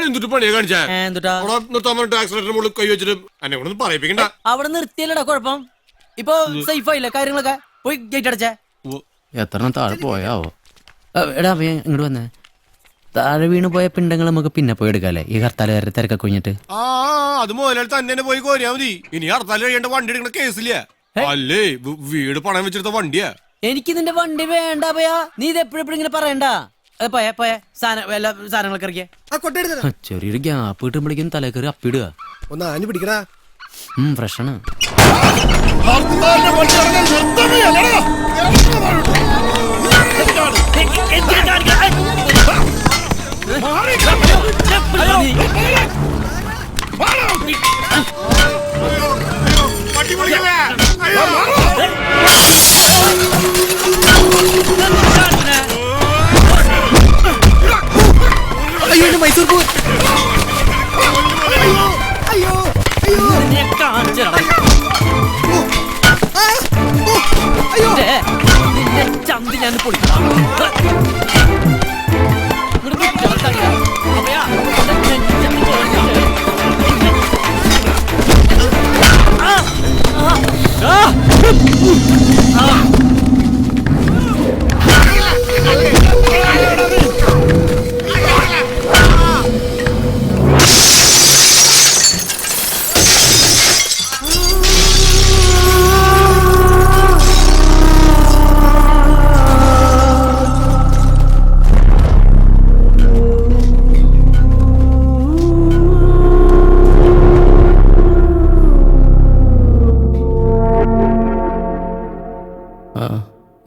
എന്തിട്ട് പണിയാ കാണിച്ചാ കൈ വെച്ചിട്ട് എന്നെ കൊണ്ടൊന്നും പറയിപ്പിക്കണ്ട. അവിടെ നിർത്തിയല്ലടാ കുഴപ്പം. ഇപ്പൊ സേഫ് ആയില്ലേ കാര്യങ്ങളൊക്കെ? പോയി ഗേറ്റ് അടച്ചേ. എത്ര താഴെ പോയാവോ? എടാ ഇങ്ങോട്ട് വന്നേ. താഴെ വീണ് പോയ പിണ്ടങ്ങൾ നമുക്ക് പിന്നെ പോയി എടുക്കാല്ലേ, ഈ ഹർത്താലുകാരുടെ തിരക്കൊക്കെ കുഞ്ഞിട്ട്. അത് മുതലാളി തന്നെ പോയി കോരിയാ മതി. ഇനി ഹർത്താൽ കഴിയേണ്ട വണ്ടി എടുക്കണ കേസില്ല. അല്ലേ വീട് പണം വെച്ചെടുത്ത വണ്ടിയാ. എനിക്ക് നിന്റെ വണ്ടി വേണ്ട പോയാ. നീ ഇത് എപ്പോഴും ഇങ്ങനെ പറയണ്ട. പോയ പോയ എല്ലാ സാധനങ്ങളൊക്കെ ഇറക്കിയ ചെറിയൊരു ഗ്യാപ്പ് കിട്ടുമ്പോഴേക്കും തലേ കയറി അപ്പിടുക. ഒന്ന് ആഞ്ഞു പിടിക്കടാ. ഫ്രഷാണ്. മൈസൂർ പൂ ചന്തി ഞാൻ പൊളിക്കാം.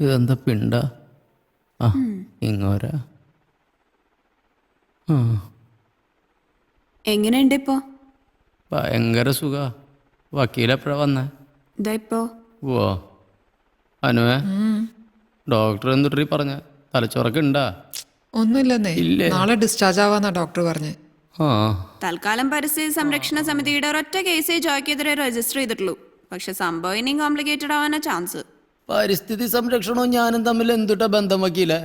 ഇതെന്താ പിണ്ട? ഇങ്ങോരാ. എങ്ങനെയുണ്ട് ഇപ്പോ? ഭയങ്കര സുഖ. വക്കീലെപ്പോഴാ വന്നേ? ഇപ്പോ ഓ അനുവേ, ഡോക്ടർ എന്തുട്ടി പറഞ്ഞ? തലച്ചോറൊക്കെ ഉണ്ടാ? ഒന്നുമില്ലെന്നേ, നാളെ ഡിസ്ചാർജ് ആവാന്നാ ഡോക്ടർ പറഞ്ഞേ. തൽക്കാലം പരിസ്ഥിതി സംരക്ഷണ സമിതിയുടെ ഒരൊറ്റ കേസേ ജോയ്ക്കെതിരെ രജിസ്റ്റർ ചെയ്തിട്ടുള്ളൂ. പക്ഷെ സംഭവം ഇനിയും കോംപ്ലിക്കേറ്റഡ് ആവാനാ ചാൻസ്. പരിസ്ഥിതി സംരക്ഷണവും ഞാനും തമ്മിൽ എന്തുട്ടാ ബന്ധം വക്കീലേ?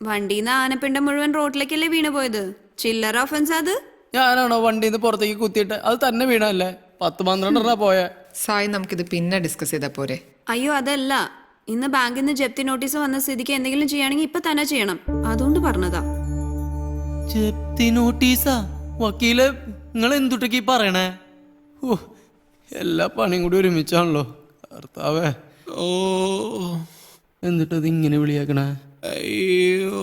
വണ്ടിന്ന് ആനപ്പിണ്ടം മുഴുവൻ റോഡിലേക്കല്ലേ വീണ് പോയത്? ചില്ലറ ഒഫൻസ് അത്? ഞാനാണോ വണ്ടിന്ന് പുറത്തേക്ക് കുത്തിയിട്ട്? അത് തന്നെ വീണല്ലേ. 10-12 പോയെ. സായി, നമുക്കിത് പിന്നെ ഡിസ്കസ് ചെയ്താ പോരെ? അയ്യോ അതല്ല, ഇന്ന് ബാങ്കിൽ നിന്ന് ജപ്തി നോട്ടീസ് വന്ന സ്ഥിതിക്ക് എന്തെങ്കിലും ചെയ്യണമെങ്കിൽ ഇപ്പൊ തന്നെ ചെയ്യണം. അതുകൊണ്ട് പറഞ്ഞതാ. ജപ്തി നോട്ടീസാ? വക്കീല് നിങ്ങൾ എന്തുട്ടൊക്കെ പറയണേ? ഓ, എല്ലാ പണിയും കൂടി ഒരുമിച്ചാണല്ലോ ഭർത്താവേ. ഓ, എന്നിട്ടത് ഇങ്ങനെ വിളിയാക്കണേ? അയ്യോ,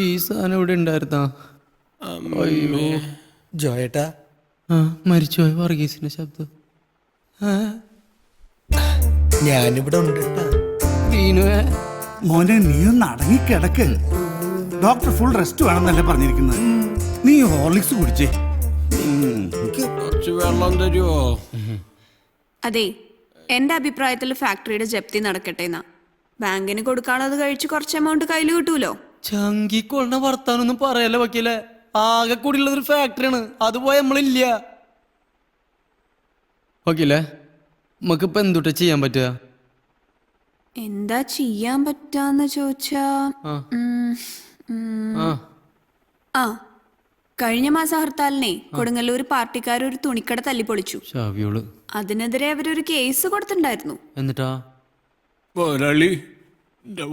ഈ സാധനം ഇവിടെ ഉണ്ടായിരുന്നാ? അയ്യോ ജോയേട്ടാ, മരിച്ചുപോയ വർഗീസിന്റെ ശബ്ദം. ഞാനിവിടെ ഉണ്ട്. മോനെ, നീ ഒന്ന് അടങ്ങിക്കിടക്ക്. ഡോക്ടർ ഫുൾ റെസ്റ്റ് വേണമെന്നല്ലേ പറഞ്ഞിരിക്കുന്നത്. നീ ഹോർലിക്സ് കുടിച്ചേ. വെള്ളം തരുമോ? അതെ, എന്റെ അഭിപ്രായത്തിൽ ഫാക്ടറിയുടെ ജപ്തി നടക്കട്ടെ എന്നാ. ബാങ്കിന് കൊടുക്കാനുള്ളത് കഴിച്ച് കുറച്ച് എമൗണ്ട് കയ്യിൽ കിട്ടൂലോ. ചങ്കിക്കൊള്ള വർത്താനൊന്നും പറയല്ലേ വക്കീലെ. ആകെ കൂടിയുള്ളതൊരു ഫാക്ടറിയാണ്, അത് പോയ നമ്മളില്ല. വക്കീലെ, നമുക്കിപ്പോ എന്തുട്ടാ ചെയ്യാൻ പറ്റുക? എന്താ ചെയ്യാൻ പറ്റാന്ന് ചോദിച്ചാ, കഴിഞ്ഞ മാസം ഹർത്താലിനെ കൊടുങ്ങല്ലൂർ പാർട്ടിക്കാർ ഒരു തുണിക്കട തല്ലിപ്പൊളിച്ചു. അതിനെതിരെ അവരൊരു കേസ് കൊടുത്തിട്ടുണ്ടായിരുന്നു. എന്നിട്ടാ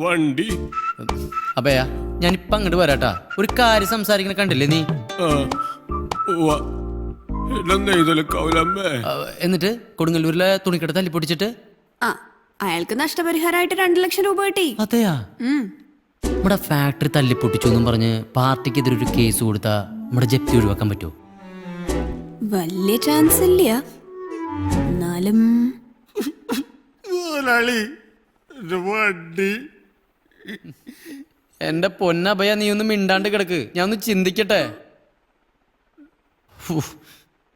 വണ്ടി അപ്പയാ ഞാനിപ്പ അങ്ങോട്ട് വരാട്ടാ. ഒരു കാര്യം സംസാരിക്കണ കണ്ടില്ലേ നീ? എന്നിട്ട് കൊടുങ്ങല്ലൂരിലെ തുണിക്കട തല്ലിപ്പൊടിച്ചിട്ട് അയാൾക്ക് നഷ്ടപരിഹാരമായിട്ട് 2 ലക്ഷം രൂപ കിട്ടി. അതെയാ? നമ്മുടെ ഫാക്ടറി തല്ലിപ്പൊട്ടിച്ചു എന്നും പറഞ്ഞ് പാർട്ടിക്കെതിരെ ഒരു കേസ് കൊടുത്താ നമ്മുടെ ജപ്തി ഒഴിവാക്കാൻ പറ്റുമോ? വലിയ ചാൻസ് ഇല്ല. എന്നാലും വണ്ടി എന്റെ പൊന്നഭയ, നീ ഒന്ന് മിണ്ടാണ്ട് കിടക്ക്, ഞാൻ ഒന്ന് ചിന്തിക്കട്ടെ.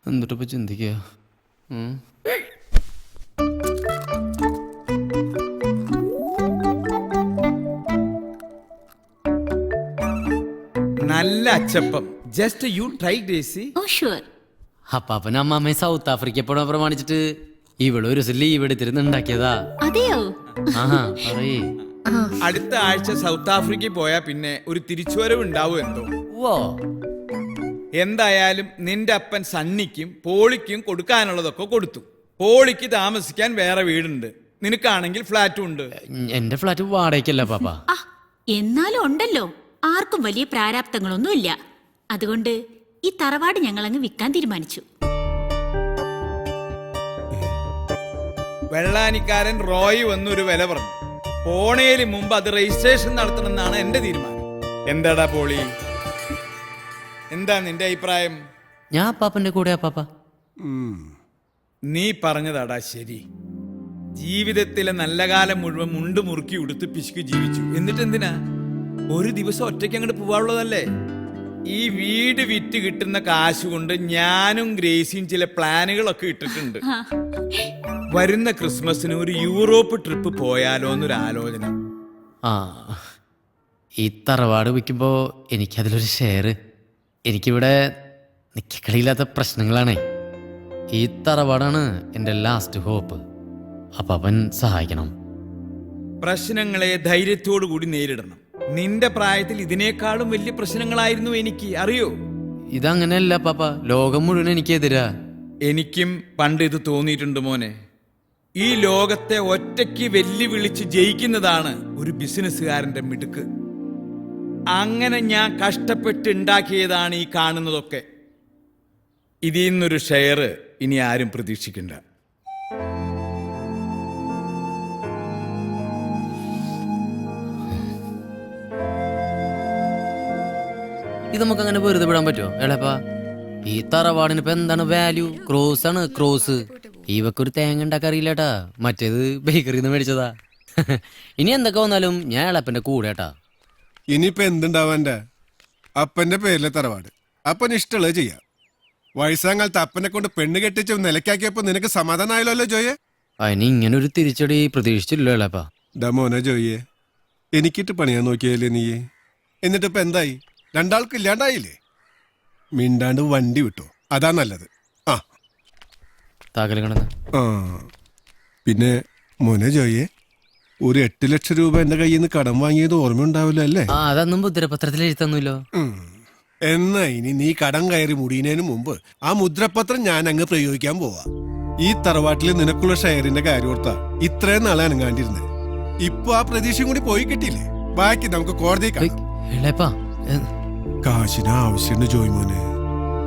എന്നിട്ടിപ്പോ ചിന്തിക്കുക. നല്ല അച്ചപ്പം. Just you try Gracy. Oh sure. അപ്പാപ്പനും അമ്മാമ്മയും സൗത്ത് ആഫ്രിക്ക പോണ പ്രമാണിച്ചിട്ട് ഇവിടെ ഒരു ദിവസം ലീവ് എടുത്തിരുന്ന് ഉണ്ടാക്കിയതാ. അതെയോ? ആഹാ പറയേ. അടുത്ത ആഴ്ച സൗത്ത് ആഫ്രിക്കയിൽ പോയാ പിന്നെ ഒരു തിരിച്ചുവരവ് ഉണ്ടാവും എന്തോ. ഓ എന്തായാലും നിന്റെ അപ്പൻ സണ്ണിക്കും പോളിക്കും കൊടുക്കാനുള്ളതൊക്കെ കൊടുത്തു. പോളിക്ക് താമസിക്കാൻ വേറെ വീടുണ്ട്, നിനക്കാണെങ്കിൽ ഫ്ലാറ്റും ഉണ്ട്. എന്റെ ഫ്ലാറ്റ് വാടകയ്ക്കല്ല പാപ്പ. ആ, എന്നാലും ഉണ്ടല്ലോ, ആർക്കും വലിയ പ്രാരാബ്ദങ്ങളൊന്നുമില്ല. അതുകൊണ്ട് ഈ തറവാട് ഞങ്ങൾ അങ്ങ് വിൽക്കാൻ തീരുമാനിച്ചു. വെള്ളാനിക്കാരൻ റോയ് വന്നൊരു വില പറഞ്ഞു. പോണേല് മുമ്പ് അത് രജിസ്ട്രേഷൻ നടത്തണമെന്നാണ് എന്റെ തീരുമാനം. എന്താടാ പോളി, എന്താ നിന്റെ അഭിപ്രായം? ഞാൻ പാപ്പന്റെ കൂടെയാ പാപ്പ. നീ പറഞ്ഞതാടാ ശരി. ജീവിതത്തിലെ നല്ല കാലം മുഴുവൻ മുണ്ട് മുറുക്കി ഉടുത്ത് പിശുക്ക് ജീവിച്ചു. എന്നിട്ട് എന്തിനാ ഒരു ദിവസം ഒറ്റയ്ക്ക് അങ്ങോട്ട് പോവാനുള്ളതല്ലേ? ഈ വീട് വിറ്റ് കിട്ടുന്ന കാശ് കൊണ്ട് ഞാനും ഗ്രേസിയും ചില പ്ലാനുകളൊക്കെ ഇട്ടിട്ടുണ്ട്. വരുന്ന ക്രിസ്മസിന് ഒരു യൂറോപ്പ് ട്രിപ്പ് പോയാലോ എന്നൊരു ആലോചന. ആ ഈ തറവാട് വിൽക്കുമ്പോ എനിക്കതിലൊരു ഷെയർ. എനിക്കിവിടെ നിക്കക്കളിയില്ലാത്ത പ്രശ്നങ്ങളാണേ. ഈ തറവാടാണ് എൻ്റെ ലാസ്റ്റ് ഹോപ്പ്. അപ്പാപ്പൻ സഹായിക്കണം. പ്രശ്നങ്ങളെ ധൈര്യത്തോടു കൂടി നേരിടണം. നിന്റെ പ്രായത്തിൽ ഇതിനേക്കാളും വലിയ പ്രശ്നങ്ങളായിരുന്നു എനിക്ക്, അറിയോ? ഇതങ്ങനെയല്ല പാപ്പ, ലോകം മുഴുവൻ എനിക്കെതിരാ. എനിക്കും പണ്ട് ഇത് തോന്നിയിട്ടുണ്ട് മോനെ. ഈ ലോകത്തെ ഒറ്റയ്ക്ക് വെല്ലുവിളിച്ച് ജയിക്കുന്നതാണ് ഒരു ബിസിനസ്സുകാരന്റെ മിടുക്ക്. അങ്ങനെ ഞാൻ കഷ്ടപ്പെട്ട് ഉണ്ടാക്കിയതാണ് ഈ കാണുന്നതൊക്കെ. ഇതിൽ നിന്നൊരു ഷെയർ ഇനി ആരും പ്രതീക്ഷിക്കണ്ട. ഇത് നമുക്ക് അങ്ങനെ വെറുതെ വിടാൻ പറ്റുമോ എളപ്പാ? ഈ തറവാടിന് ഇപ്പൊ എന്താണ് വാല്യൂ? ക്രോസ് ആണ്, ക്രോസ്. ഇവക്കൊരു തേങ്ങ ഉണ്ടാക്കാറിയില്ലേട്ടാ, മറ്റേത് ബേക്കറിന്ന് മേടിച്ചതാ. ഇനി എന്തൊക്കെ വന്നാലും ഞാൻ എളപ്പന്റെ കൂടെ ഏട്ടാ. ഇനിയിപ്പോ എന്തുണ്ടാവാൻ്റെ? അപ്പന്റെ പേരിലെ തറവാട് അപ്പന് ഇഷ്ടമുള്ളത് ചെയ്യാം. വയസ്സാങ്കാലത്ത് അപ്പനെ കൊണ്ട് പെണ്ണ് കെട്ടിച്ച് നിലക്കാക്കിയപ്പോ നിനക്ക് സമാധാനമായല്ലോ ജോയെ? അതിന് ഇങ്ങനെ ഒരു തിരിച്ചടി പ്രതീക്ഷിച്ചില്ലല്ലോ എളപ്പാ. മോനെ ജോയെ, എനിക്കിട്ട് പണിയാൻ നോക്കിയല്ലേ നീ? എന്നിട്ടിപ്പോ എന്തായി? രണ്ടാൾക്ക് ഇല്ലാണ്ടായില്ലേ? മിണ്ടാണ്ട് വണ്ടി വിട്ടോ, അതാ നല്ലത്. ആ താക്കല് കിടന്ന്. ആ പിന്നെ മോനെ ജോയെ, ഒരു 8 ലക്ഷം രൂപ എന്റെ കയ്യിൽ നിന്ന് കടം വാങ്ങിയത് ഓർമ്മയുണ്ടാവില്ല അല്ലേ? ആ അതൊന്നും മുദ്രപത്രത്തിൽ എഴുത്തൊന്നുമില്ലോ. എന്നാ ഇനി നീ കടം കയറി മുടിയുന്നതിന് മുമ്പ് ആ മുദ്രപത്രം ഞാൻ അങ്ങ് പ്രയോഗിക്കാൻ പോവാ. ഈ തറവാട്ടിൽ നിനക്കുള്ള ഷെയറിന്റെ കാര്യം ഓർത്താ ഇത്രയും നാളെ അനങ്ങാണ്ടിരുന്നത്. ഇപ്പൊ ആ പ്രതീക്ഷയും കൂടി പോയി കിട്ടിയില്ലേ? ബാക്കി നമുക്ക് കോടതി എളപ്പാ കാശിന് ആവശ്യമുണ്ട് ജോയ്മോനെ.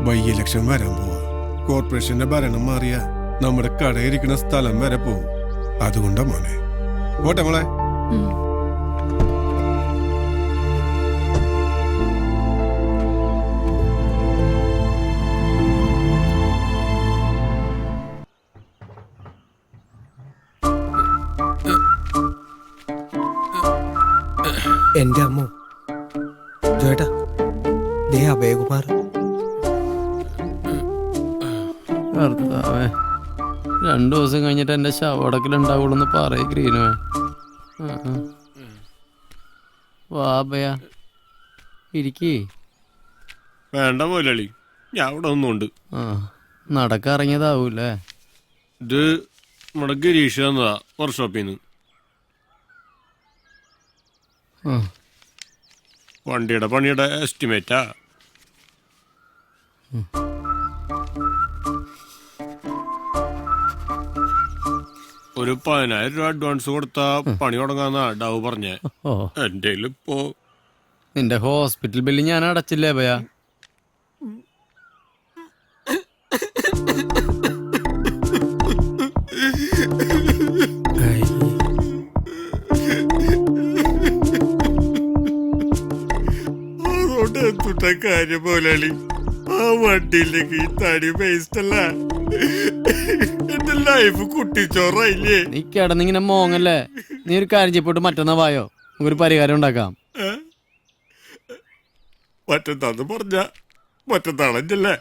ബൈ-ഇലക്ഷൻ വരാൻ പോവാ. കോർപ്പറേഷന്റെ ഭരണം മാറിയ നമ്മുടെ കടയിരിക്കുന്ന സ്ഥലം വരെ പോവും. അതുകൊണ്ടാ മോനെ. പോട്ടെ മോളെ. എന്റെ അമ്മ ജോയേട്ടാ, ദേ അഭയകുമാർ. കർത്താവേ, 2 ദിവസം കഴിഞ്ഞിട്ട് എന്റെ ശവടക്കിലുണ്ടാവുള്ളൂ പറയ ഗ്രീനുവേ. വാബയാ ഇരിക്കേ. വേണ്ട മോലളി, ഞാൻ ഇവിടെ ഒന്നുണ്ട്. ആ നടക്കിറങ്ങിയതാവൂലേ? ഇത് നമ്മുടെ ഗിരീഷ് തന്നതാ വർക്ക്ഷോപ്പിൽ നിന്ന്. വണ്ടിയുടെ പണിയുടെ എസ്റ്റിമേറ്റാ. ഒരു 10,000 രൂപ അഡ്വാൻസ് കൊടുത്താ പണി തുടങ്ങാന്നാ ഡവ് പറഞ്ഞേ. എന്റെ ഇപ്പോ നിന്റെ ഹോസ്പിറ്റൽ ബില്ല് ഞാൻ അടച്ചില്ലേ ഭയാ? അതുകൊണ്ട് എന്തുട്ട കാര്യം പോലാളി, ആ വണ്ടിയിലേക്ക് ഈ തടി വേസ്റ്റ് അല്ല. എന്റെ ലൈഫ് കുട്ടിച്ചോറായില്ലേ? നീ കിടന്നിങ്ങനെ മോങ്ങല്ലേ? നീ ഒരു കാര്യം ചെയ്യപ്പോട്ട് മറ്റന്നാ വായോ, നമുക്കൊരു പരിഹാരം ഉണ്ടാക്കാം. മറ്റന്നാന്ന് പറഞ്ഞ മറ്റന്നാളല്ലേ?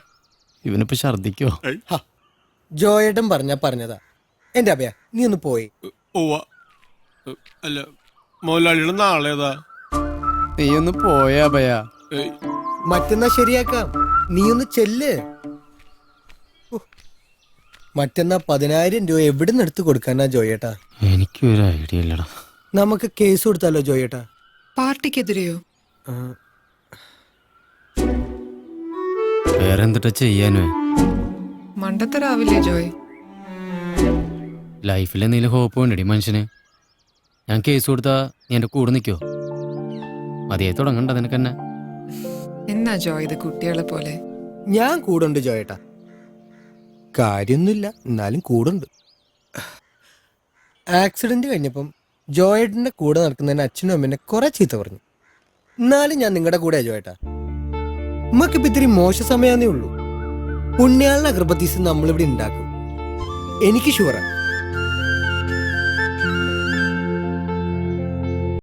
ഇവനിപ്പോ ഛർദിക്കോ? ജോയേട്ടൻ പറഞ്ഞതാ. എന്റെ അഭയ, നീ ഒന്ന് പോയി. അല്ല മോലാളിയുടെ നാളേതാ? നീ ഒന്ന് പോയാ ഭയാ. മറ്റന്നാ ശരിയാക്കാം, നീ ഒന്ന് ചെല്ല്. മറ്റന്നാ 10,000 രൂപ എവിടെ നിന്ന് എടുത്ത് കൊടുക്കാനാ ജോയേട്ടാ? എനിക്കൊരു ഐഡിയ ഇല്ലടാ. നമുക്ക് കേസ് കൊടുത്താലോ ജോയേട്ടാ? പാർട്ടിക്കെതിരെയോ? വേറെ എന്തിട്ടാ ചെയ്യാനോ? മണ്ടത്തരാവില്ലേ ജോയ്? ലൈഫിൽ എന്തെങ്കിലും ഹോപ്പ് വേണ്ടടി മനുഷ്യന്. ഞാൻ കേസ് കൊടുത്താ നീ എൻ്റെ കൂടെ നിൽക്കോ? മതിയായി തുടങ്ങണ്ട നിനക്ക് തന്നെ. എന്നാ ജോയ് ഇത് കുട്ടികളെ പോലെ? ഞാൻ കൂടുണ്ട് ജോയേട്ടാ, കാര്യൊന്നുമില്ല, എന്നാലും കൂടുണ്ട്. ആക്സിഡന്റ് കഴിഞ്ഞപ്പം ജോയേട്ടന്റെ കൂടെ നടക്കുന്നതിന് അച്ഛനും അമ്മേനെ കുറെ ചീത്ത പറഞ്ഞു. എന്നാലും ഞാൻ നിങ്ങളുടെ കൂടെ ജോയേട്ടാ. ഉമ്മക്കിപ്പോ ഇത്തിരി മോശ സമയാന്നേ ഉള്ളൂ. പുണ്യാളിന്റെ അഗർബത്തീസ് നമ്മളിവിടെ ഉണ്ടാക്കും. എനിക്ക് ഷുവറാ